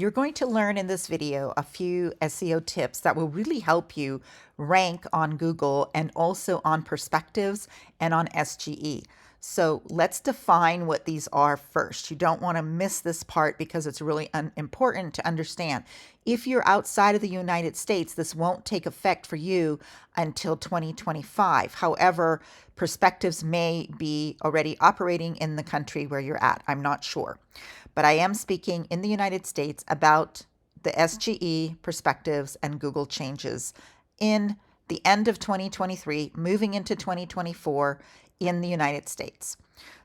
You're going to learn in this video a few SEO tips that will really help you rank on Google and also on perspectives and on SGE. So let's define what these are first. You don't want to miss this part because it's really important to understand. If you're outside of the United States, this won't take effect for you until 2025. However, perspectives may be already operating in the country where you're at. I'm not sure. But I am speaking in the United States about the SGE perspectives and Google changes in the end of 2023, moving into 2024 in the United States.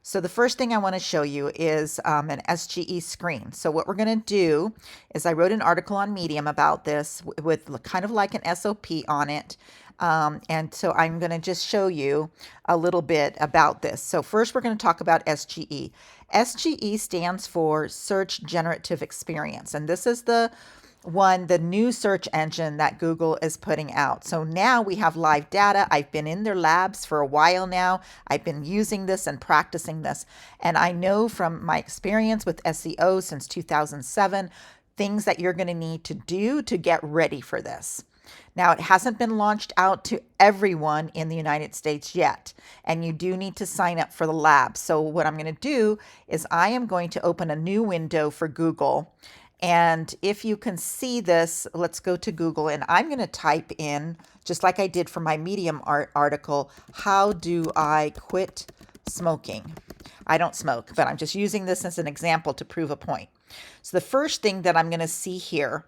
So the first thing I want to show you is an SGE screen. So what we're going to do is I wrote an article on Medium about this with kind of like an SOP on it. And so I'm going to just show you a little bit about this. So first we're going to talk about SGE. SGE stands for Search Generative Experience. And this is the new search engine that Google is putting out. So now we have live data. I've been in their labs for a while now. I've been using this and practicing this. And I know from my experience with SEO since 2007, things that you're going to need to do to get ready for this. Now, it hasn't been launched out to everyone in the United States yet, and you do need to sign up for the lab. So what I'm going to do is I am going to open a new window for Google. And if you can see this, let's go to Google, and I'm going to type in, just like I did for my Medium article, how do I quit smoking? I don't smoke, but I'm just using this as an example to prove a point. So the first thing that I'm going to see here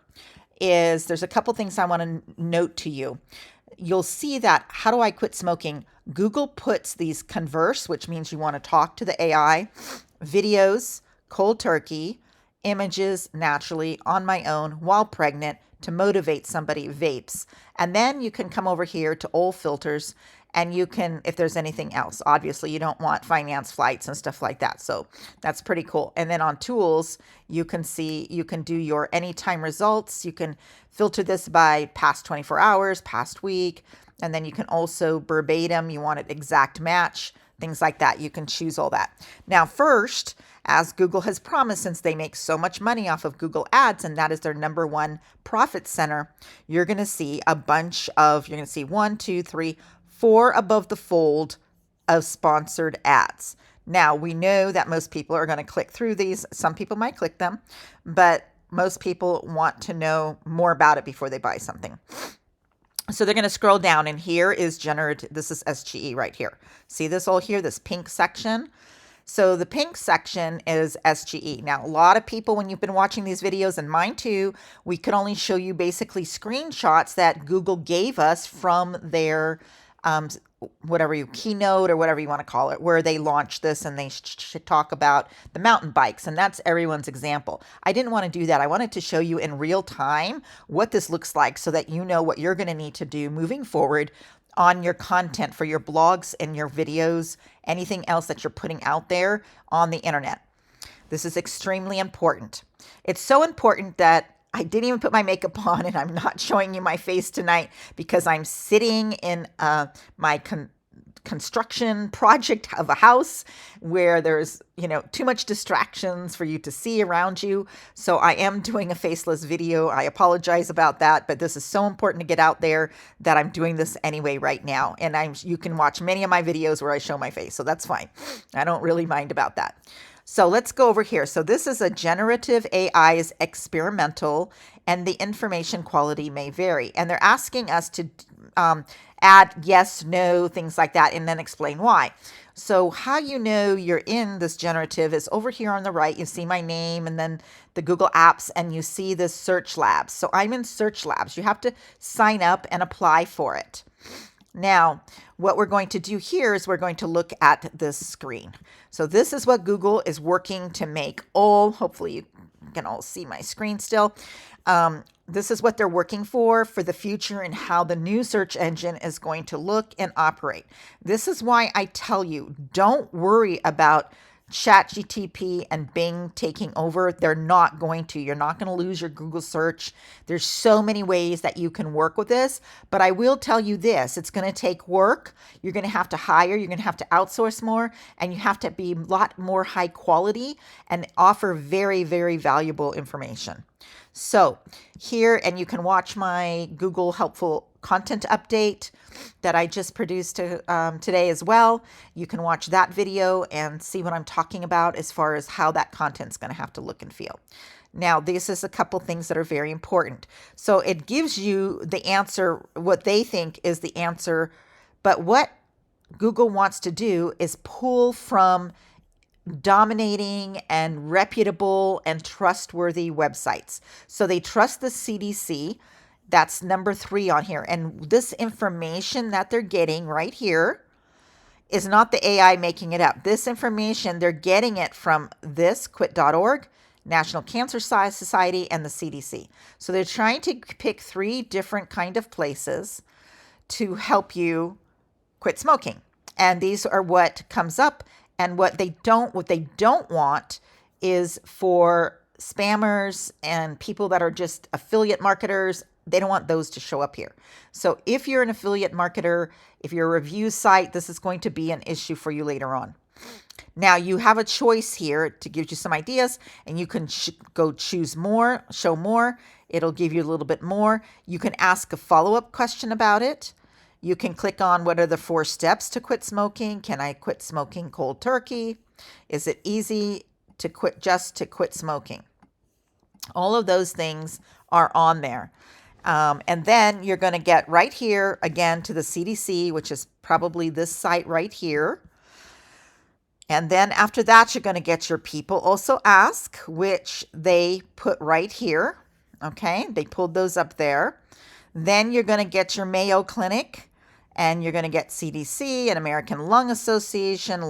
is there's a couple things I want to note to you. You'll see that how do I quit smoking? Google puts these converse, which means you want to talk to the AI, videos, cold turkey, images, naturally, on my own, while pregnant, to motivate somebody, vapes. And then you can come over here to all filters and you can, if there's anything else, obviously you don't want finance flights and stuff like that. So that's pretty cool. And then on tools, you can see, you can do your anytime results. You can filter this by past 24 hours, past week. And then you can also verbatim, you want it exact match, things like that. You can choose all that. Now, first, as Google has promised, since they make so much money off of Google Ads, and that is their number one profit center, you're going to see a bunch of, you're going to see 1, 2, 3, 4 above the fold of sponsored ads. Now, we know that most people are going to click through these. Some people might click them, but most people want to know more about it before they buy something. So they're going to scroll down, and here is generative. This is SGE right here. See this all here, this pink section? So the pink section is SGE. Now, a lot of people, when you've been watching these videos, and mine too, we could only show you basically screenshots that Google gave us from their keynote or whatever you want to call it, where they launched this and they should talk about the mountain bikes. And that's everyone's example. I didn't want to do that. I wanted to show you in real time what this looks like so that you know what you're going to need to do moving forward on your content for your blogs and your videos, anything else that you're putting out there on the internet. This is extremely important. It's so important that I didn't even put my makeup on, and I'm not showing you my face tonight because I'm sitting in my construction project of a house where there's, too much distractions for you to see around you. So I am doing a faceless video. I apologize about that, but this is so important to get out there that I'm doing this anyway right now. And you can watch many of my videos where I show my face, so that's fine. I don't really mind about that. So let's go over here. So this is a generative AI is experimental, and the information quality may vary. And they're asking us to add yes, no, things like that, and then explain why. So how you know you're in this generative is over here on the right. You see my name and then the Google Apps, and you see this Search Labs. So I'm in Search Labs. You have to sign up and apply for it. Now, what we're going to do here is we're going to look at this screen. So this is what Google is working to make hopefully you can all see my screen still. This is what they're working for the future and how the new search engine is going to look and operate. This is why I tell you, don't worry about ChatGPT and Bing taking over. They're not going to. You're not going to lose your Google search. There's so many ways that you can work with this, but I will tell you this, it's going to take work. You're going to have to hire, you're going to have to outsource more, and you have to be a lot more high quality and offer very, very valuable information. So here, and you can watch my Google helpful content update that I just produced today as well. You can watch that video and see what I'm talking about as far as how that content's going to have to look and feel. Now, this is a couple things that are very important. So it gives you the answer, what they think is the answer, but what Google wants to do is pull from dominating and reputable and trustworthy websites. So they trust the CDC. That's number 3 on here. And this information that they're getting right here is not the AI making it up. This information, they're getting it from this quit.org, National Cancer Society, and the CDC. So they're trying to pick 3 different kind of places to help you quit smoking. And these are what comes up. And what they don't want is for spammers and people that are just affiliate marketers. They don't want those to show up here. So if you're an affiliate marketer, if you're a review site, this is going to be an issue for you later on. Now you have a choice here to give you some ideas, and you can go choose more, show more. It'll give you a little bit more. You can ask a follow-up question about it. You can click on what are the 4 steps to quit smoking. Can I quit smoking cold turkey? Is it easy to quit, just to quit smoking? All of those things are on there. And then you're going to get right here again to the CDC, which is probably this site right here. And then after that, you're going to get your people also ask, which they put right here. Okay, they pulled those up there. Then you're going to get your Mayo Clinic, and you're going to get CDC and American Lung Association,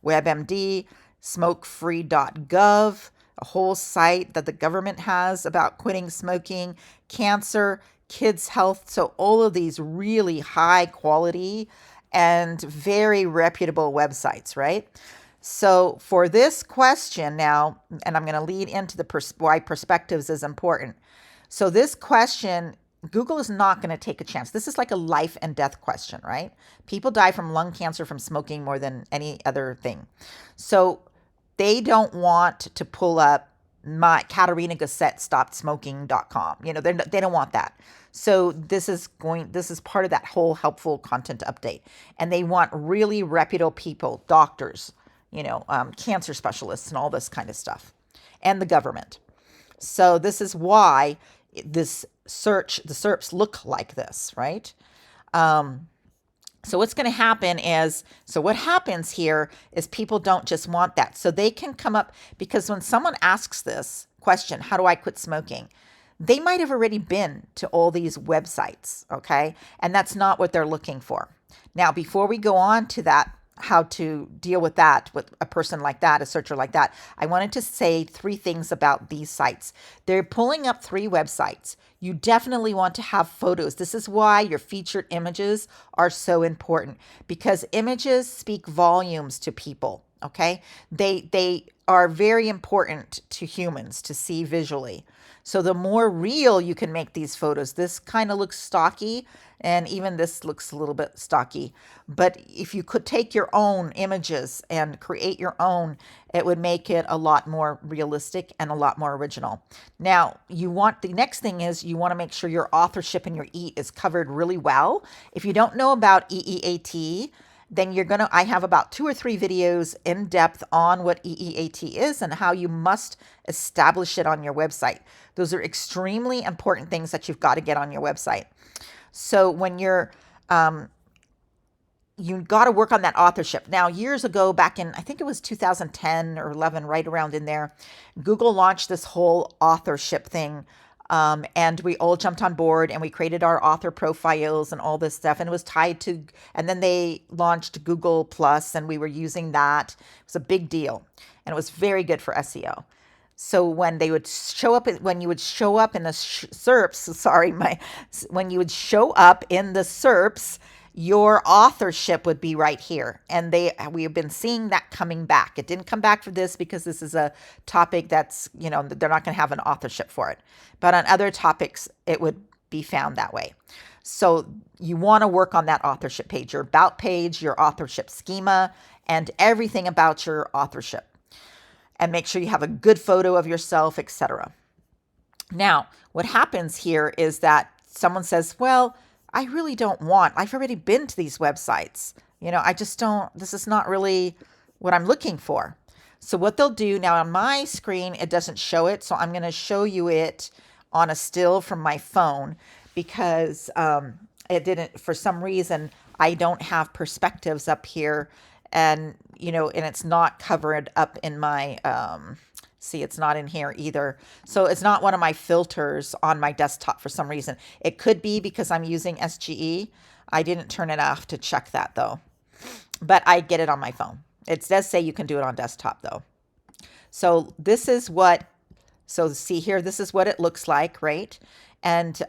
WebMD, smokefree.gov, a whole site that the government has about quitting smoking, cancer, kids' health. So all of these really high quality and very reputable websites, right? So for this question now, and I'm going to lead into the why perspectives is important. So this question, Google is not going to take a chance. This is like a life and death question, right? People die from lung cancer from smoking more than any other thing. So they don't want to pull up my Katerina Gasset stopped smoking.com. You know, they don't want that. So this is part of that whole helpful content update. And they want really reputable people, doctors, cancer specialists and all this kind of stuff, and the government. So this is why the SERPs look like this, right? So what's going to happen is, what happens here is people don't just want that. So they can come up, because when someone asks this question, how do I quit smoking? They might have already been to all these websites, okay? And that's not what they're looking for. Now, before we go on to that, how to deal with that, with a person like that, a searcher like that, I wanted to say 3 things about these sites. They're pulling up 3 websites. You definitely want to have photos. This is why your featured images are so important, because images speak volumes to people, okay? They are very important to humans to see visually. So the more real you can make these photos, this kind of looks stocky, and even this looks a little bit stocky. But if you could take your own images and create your own, it would make it a lot more realistic and a lot more original. Now, the next thing is you want to make sure your authorship and your EAT is covered really well. If you don't know about EEAT, then I have about 2 or 3 videos in depth on what EEAT is and how you must establish it on your website. Those are extremely important things that you've got to get on your website. So when you got to work on that authorship. Now, years ago, back in, I think it was 2010 or 11, right around in there, Google launched this whole authorship thing. And we all jumped on board and we created our author profiles and all this stuff. And it was tied to, and then they launched Google Plus and we were using that. It was a big deal and it was very good for SEO. So when you would show up in the SERPs, when you would show up in the SERPs, your authorship would be right here. And we have been seeing that coming back. It didn't come back for this because this is a topic that's, they're not going to have an authorship for it. But on other topics, it would be found that way. So you want to work on that authorship page, your about page, your authorship schema, and everything about your authorship. And make sure you have a good photo of yourself, etc. Now, what happens here is that someone says, well, I really don't want, I've already been to these websites. I just don't, this is not really what I'm looking for. So what they'll do now on my screen, it doesn't show it. So I'm going to show you it on a still from my phone because it didn't, for some reason, I don't have perspectives up here, and and it's not covered up in my see, it's not in here either. So it's not one of my filters on my desktop for some reason. It could be because I'm using SGE. I didn't turn it off to check that though, but I get it on my phone. It does say you can do it on desktop though. So this is what, so see here, this is what it looks like, right? And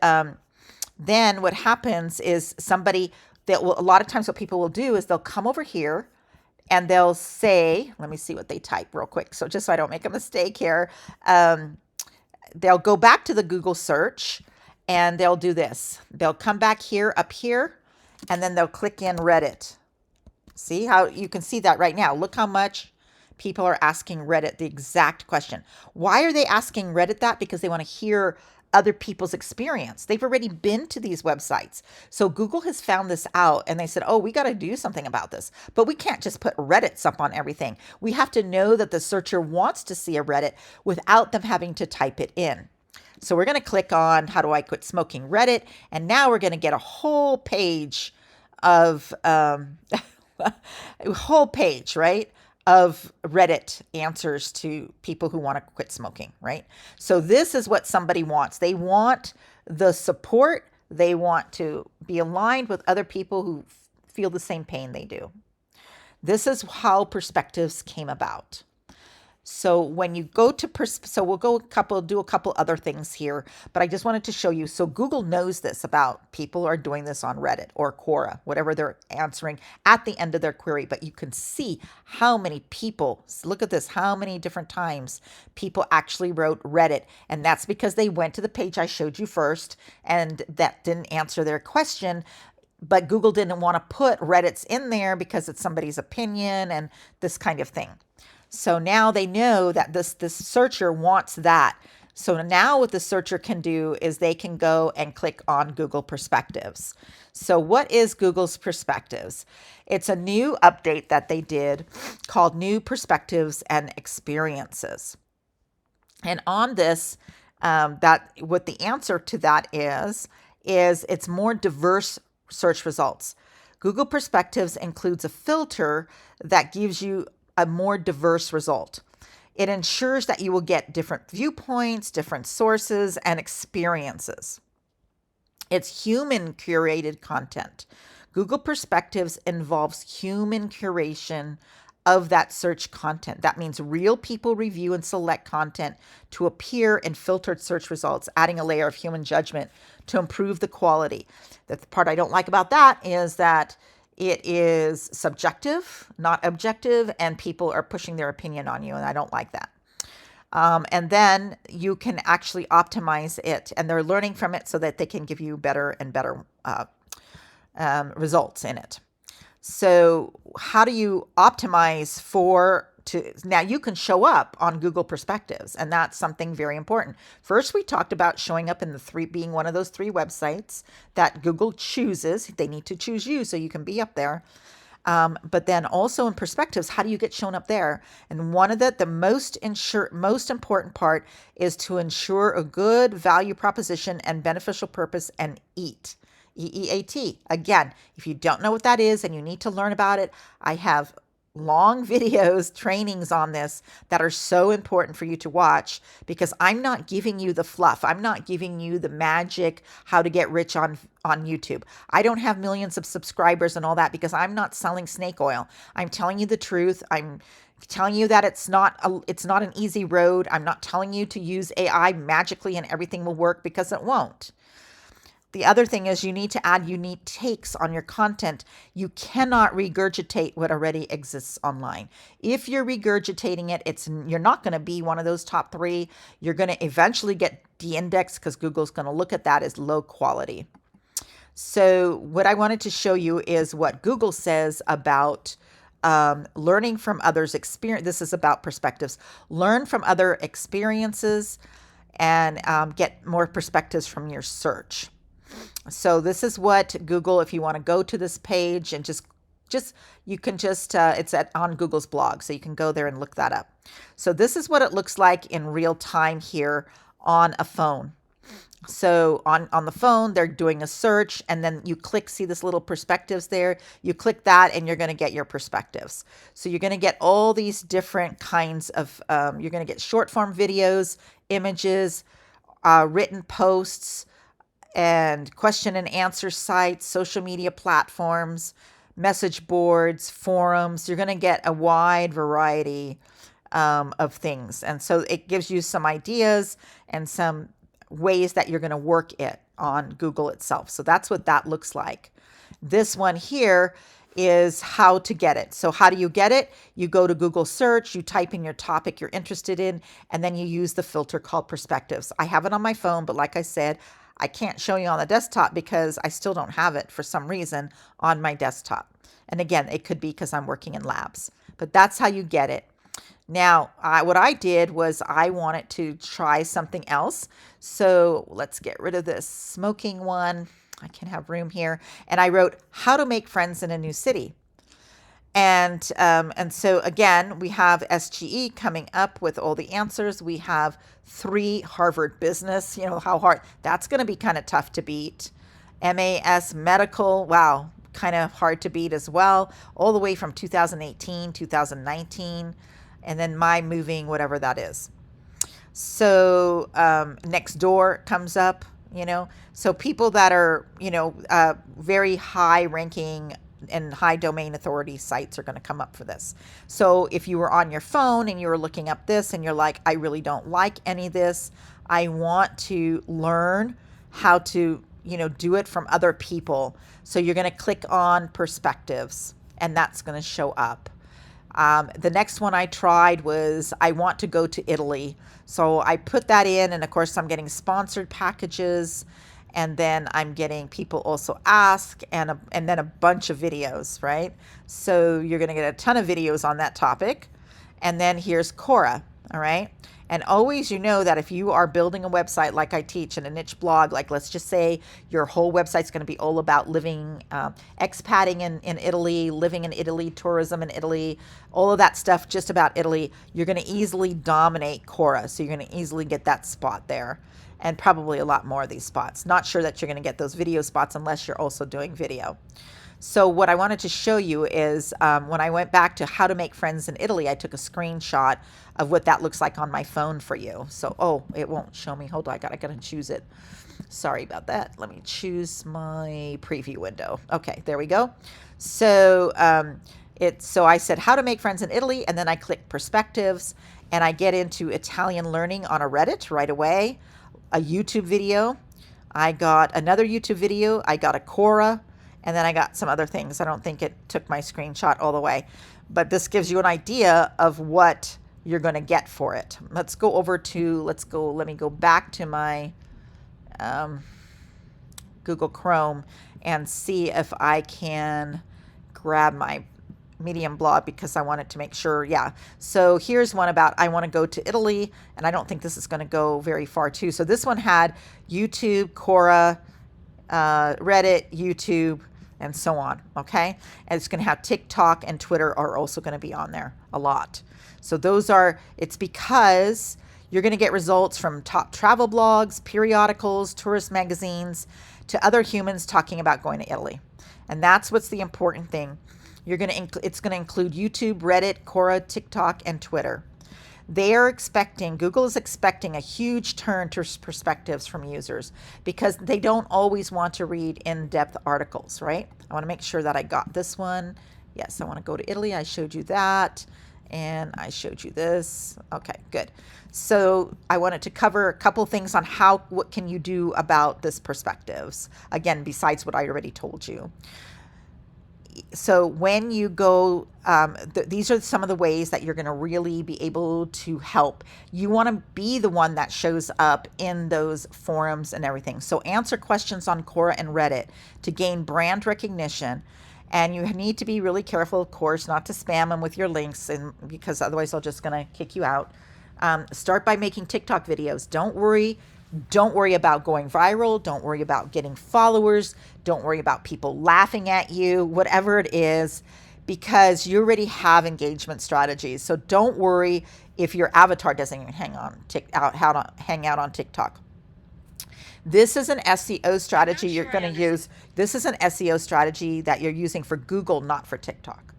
then what happens is somebody that will, a lot of times what people will do is they'll come over here and they'll say, let me see what they type real quick. So just so I don't make a mistake here, they'll go back to the Google search and they'll do this. They'll come back here, up here, and then they'll click in Reddit. See how you can see that right now. Look how much people are asking Reddit the exact question. Why are they asking Reddit that? Because they want to hear other people's experience. They've already been to these websites. So Google has found this out and they said, oh, we got to do something about this. But we can't just put Reddits up on everything. We have to know that the searcher wants to see a Reddit without them having to type it in. So we're going to click on how do I quit smoking Reddit. And now we're going to get a whole page of, a whole page, right? Of Reddit answers to people who want to quit smoking, right? So this is what somebody wants. They want the support. They want to be aligned with other people who feel the same pain they do. This is how perspectives came about. So when you go to, so we'll do a couple other things here, but I just wanted to show you. So Google knows this about people are doing this on Reddit or Quora, whatever they're answering at the end of their query. But you can see how many people, look at this, how many different times people actually wrote Reddit. And that's because they went to the page I showed you first, and that didn't answer their question. But Google didn't want to put Reddits in there because it's somebody's opinion and this kind of thing. So now they know that this searcher wants that. So now what the searcher can do is they can go and click on Google Perspectives. So what is Google's Perspectives? It's a new update that they did called New Perspectives and Experiences. And on this, that what the answer to that is it's more diverse search results. Google Perspectives includes a filter that gives you a more diverse result. It ensures that you will get different viewpoints, different sources, and experiences. It's human curated content. Google Perspectives involves human curation of that search content. That means real people review and select content to appear in filtered search results, adding a layer of human judgment to improve the quality. The part I don't like about that is that it is subjective, not objective, and people are pushing their opinion on you, and I don't like that. And then you can actually optimize it, and they're learning from it so that they can give you better and better results in it. So how do you optimize now you can show up on Google Perspectives, and that's something very important. First, we talked about showing up in being one of those 3 websites that Google chooses. They need to choose you so you can be up there. But then also in Perspectives, how do you get shown up there? And one of the most important part is to ensure a good value proposition and beneficial purpose and EAT. EEAT. Again, if you don't know what that is and you need to learn about it, I have long videos, trainings on this that are so important for you to watch, because I'm not giving you the fluff. I'm not giving you the magic, how to get rich on YouTube. I don't have millions of subscribers and all that because I'm not selling snake oil. I'm telling you the truth. I'm telling you that it's not an easy road. I'm not telling you to use AI magically and everything will work, because it won't. The other thing is you need to add unique takes on your content. You cannot regurgitate what already exists online. If you're regurgitating it, you're not going to be one of those top 3. You're going to eventually get de-indexed because Google's going to look at that as low quality. So what I wanted to show you is what Google says about learning from others' experience. This is about perspectives. Learn from other experiences and get more perspectives from your search. So this is what Google, if you want to go to this page and just you can just it's on Google's blog, so you can go there and look that up. So this is what it looks like in real time here on a phone. So on the phone, they're doing a search, and then you click, see this little perspectives there? You click that and you're going to get your perspectives. So you're going to get all these different kinds of, you're going to get short form videos, images, written posts, and question and answer sites, social media platforms, message boards, forums. You're going to get a wide variety of things. And so it gives you some ideas and some ways that you're going to work it on Google itself. So that's what that looks like. This one here is how to get it. So how do you get it? You go to Google search, you type in your topic you're interested in, and then you use the filter called perspectives. I have it on my phone, but like I said, I can't show you on the desktop because I still don't have it for some reason on my desktop. And again, it could be because I'm working in labs, but that's how you get it. Now, what I did was I wanted to try something else. So let's get rid of this smoking one. I can have room here. And I wrote how to make friends in a new city. And so again, we have SGE coming up with all the answers. We have 3 Harvard business, you know, how hard, that's going to be kind of tough to beat. MAS medical, wow, kind of hard to beat as well, all the way from 2018, 2019. And then my moving, whatever that is. So next door comes up, you know. So people that are, you know, very high ranking and high domain authority sites are going to come up for this. So if you were on your phone and you were looking up this and you're like, I really don't like any of this, I want to learn how to, you know, do it from other people. So you're going to click on perspectives and that's going to show up. The next one I tried was I want to go to Italy. So I put that in, and of course I'm getting sponsored packages, and then I'm getting people also ask, and then a bunch of videos, right? So you're going to get a ton of videos on that topic. And then here's Quora, all right? And always, you know that if you are building a website like I teach in a niche blog, like let's just say your whole website's going to be all about living, expatting in Italy, living in Italy, tourism in Italy, all of that stuff just about Italy, you're going to easily dominate Quora. So you're going to easily get that spot there, and probably a lot more of these spots. Not sure that you're going to get those video spots unless you're also doing video. So what I wanted to show you is when I went back to how to make friends in Italy, I took a screenshot of what that looks like on my phone for you. So, oh, it won't show me. Hold on, I gotta choose it. Sorry about that. Let me choose my preview window. Okay, there we go. So so I said how to make friends in Italy, and then I click perspectives, and I get into Italian learning on a Reddit right away, a YouTube video. I got another YouTube video. I got a Quora. And then I got some other things. I don't think it took my screenshot all the way. But this gives you an idea of what you're going to get for it. Let's go over to, let me go back to my Google Chrome and see if I can grab my Medium blog because I wanted to make sure. Yeah. So here's one about I want to go to Italy. And I don't think this is going to go very far too. So this one had YouTube, Quora, Reddit, YouTube, and so on, okay? And it's going to have TikTok and Twitter are also going to be on there a lot. So those are, it's because you're going to get results from top travel blogs, periodicals, tourist magazines, to other humans talking about going to Italy. And that's what's the important thing. It's going to include YouTube, Reddit, Quora, TikTok, and Twitter. Google is expecting a huge turn to perspectives from users because they don't always want to read in-depth articles, right? I want to make sure that I got this one. Yes, I want to go to Italy. I showed you that, and I showed you this. Okay, good. So I wanted to cover a couple things on what can you do about this perspectives, again, besides what I already told you. So when you go, these are some of the ways that you're going to really be able to help. You want to be the one that shows up in those forums and everything. So answer questions on Quora and Reddit to gain brand recognition. And you need to be really careful, of course, not to spam them with your links, because otherwise they're just going to kick you out. Start by making TikTok videos. Don't worry. Don't worry about going viral. Don't worry about getting followers. Don't worry about people laughing at you, whatever it is, because you already have engagement strategies. So don't worry if your avatar doesn't even hang out on TikTok. This is an SEO strategy you're going to use. This is an SEO strategy that you're using for Google, not for TikTok.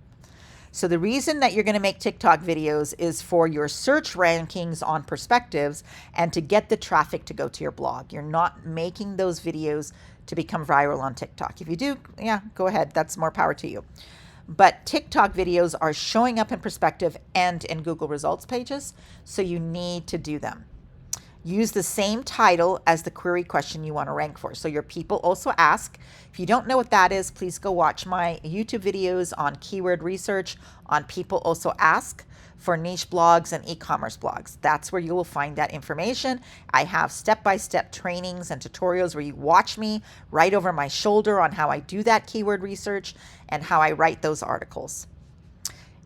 So the reason that you're going to make TikTok videos is for your search rankings on perspectives and to get the traffic to go to your blog. You're not making those videos to become viral on TikTok. If you do, yeah, go ahead. That's more power to you. But TikTok videos are showing up in perspective and in Google results pages, so you need to do them. Use the same title as the query question you want to rank for. So your people also ask. If you don't know what that is, please go watch my YouTube videos on keyword research, on people also ask, for niche blogs and e-commerce blogs. That's where you will find that information. I have step-by-step trainings and tutorials where you watch me right over my shoulder on how I do that keyword research and how I write those articles.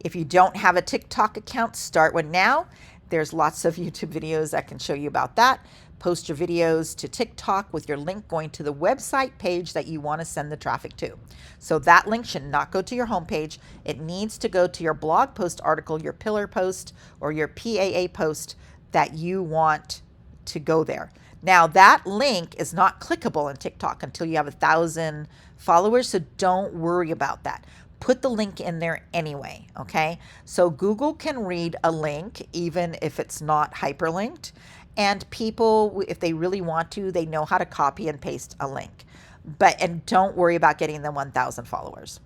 If you don't have a TikTok account, start one now. There's lots of YouTube videos that can show you about that. Post your videos to TikTok with your link going to the website page that you want to send the traffic to. So that link should not go to your homepage. It needs to go to your blog post article, your pillar post, or your PAA post that you want to go there. Now that link is not clickable in TikTok until you have 1,000 followers, so don't worry about that. Put the link in there anyway, okay? So Google can read a link even if it's not hyperlinked, and people, if they really want to, they know how to copy and paste a link. And don't worry about getting the 1,000 followers.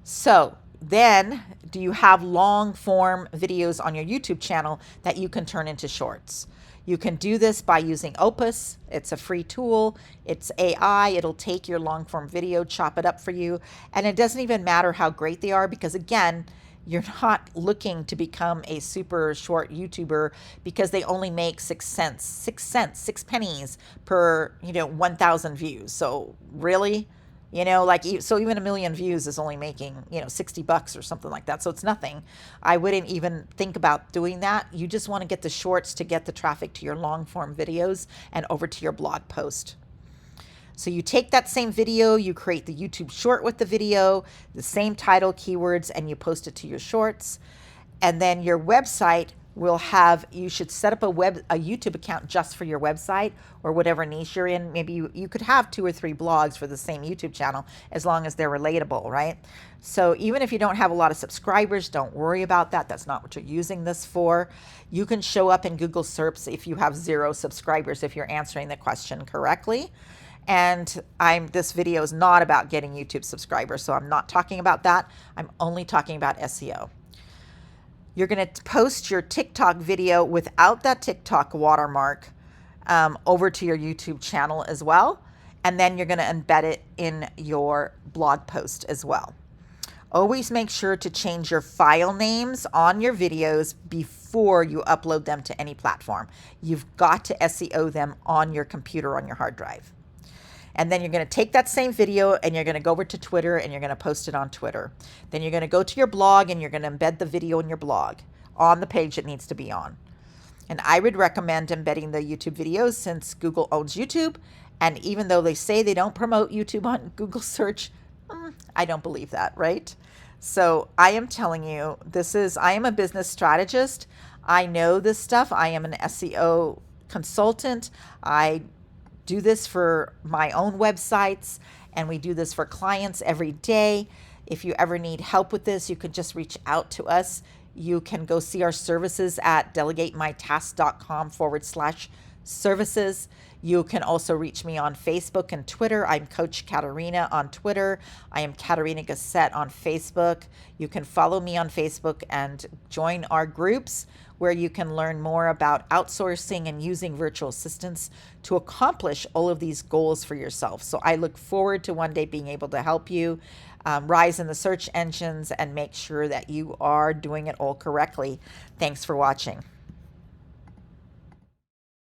So then, do you have long form videos on your YouTube channel that you can turn into shorts? You can do this by using Opus. It's a free tool. It's AI. It'll take your long form video, chop it up for you. And it doesn't even matter how great they are because, again, you're not looking to become a super short YouTuber because they only make 6 pennies per, 1,000 views. So really, so even 1 million views is only making, $60 or something like that. So it's nothing. I wouldn't even think about doing that. You just want to get the shorts to get the traffic to your long form videos and over to your blog post. So you take that same video, you create the YouTube short with the video, the same title, keywords, and you post it to your shorts. And then your website will have, you should set up a YouTube account just for your website or whatever niche you're in. Maybe you could have 2 or 3 blogs for the same YouTube channel as long as they're relatable, right? So even if you don't have a lot of subscribers, don't worry about that. That's not what you're using this for. You can show up in Google SERPs if you have 0 subscribers, if you're answering the question correctly. And this video is not about getting YouTube subscribers, so I'm not talking about that. I'm only talking about SEO. You're going to post your TikTok video without that TikTok watermark over to your YouTube channel as well. And then you're going to embed it in your blog post as well. Always make sure to change your file names on your videos before you upload them to any platform. You've got to SEO them on your computer, on your hard drive. And then you're going to take that same video and you're going to go over to Twitter and you're going to post it on Twitter. Then you're going to go to your blog and you're going to embed the video in your blog on the page it needs to be on. And I would recommend embedding the YouTube videos since Google owns YouTube. And even though they say they don't promote YouTube on Google search, I don't believe that, right? So I am telling you, I am a business strategist. I know this stuff. I am an SEO consultant. I do this for my own websites, and we do this for clients every day. If you ever need help with this, you can just reach out to us. You can go see our services at delegatemytask.com/services. You can also reach me on Facebook and Twitter. I'm Coach Katerina on Twitter. I am Katerina Gasset on Facebook. You can follow me on Facebook and join our groups where you can learn more about outsourcing and using virtual assistants to accomplish all of these goals for yourself. So I look forward to one day being able to help you rise in the search engines and make sure that you are doing it all correctly. Thanks for watching.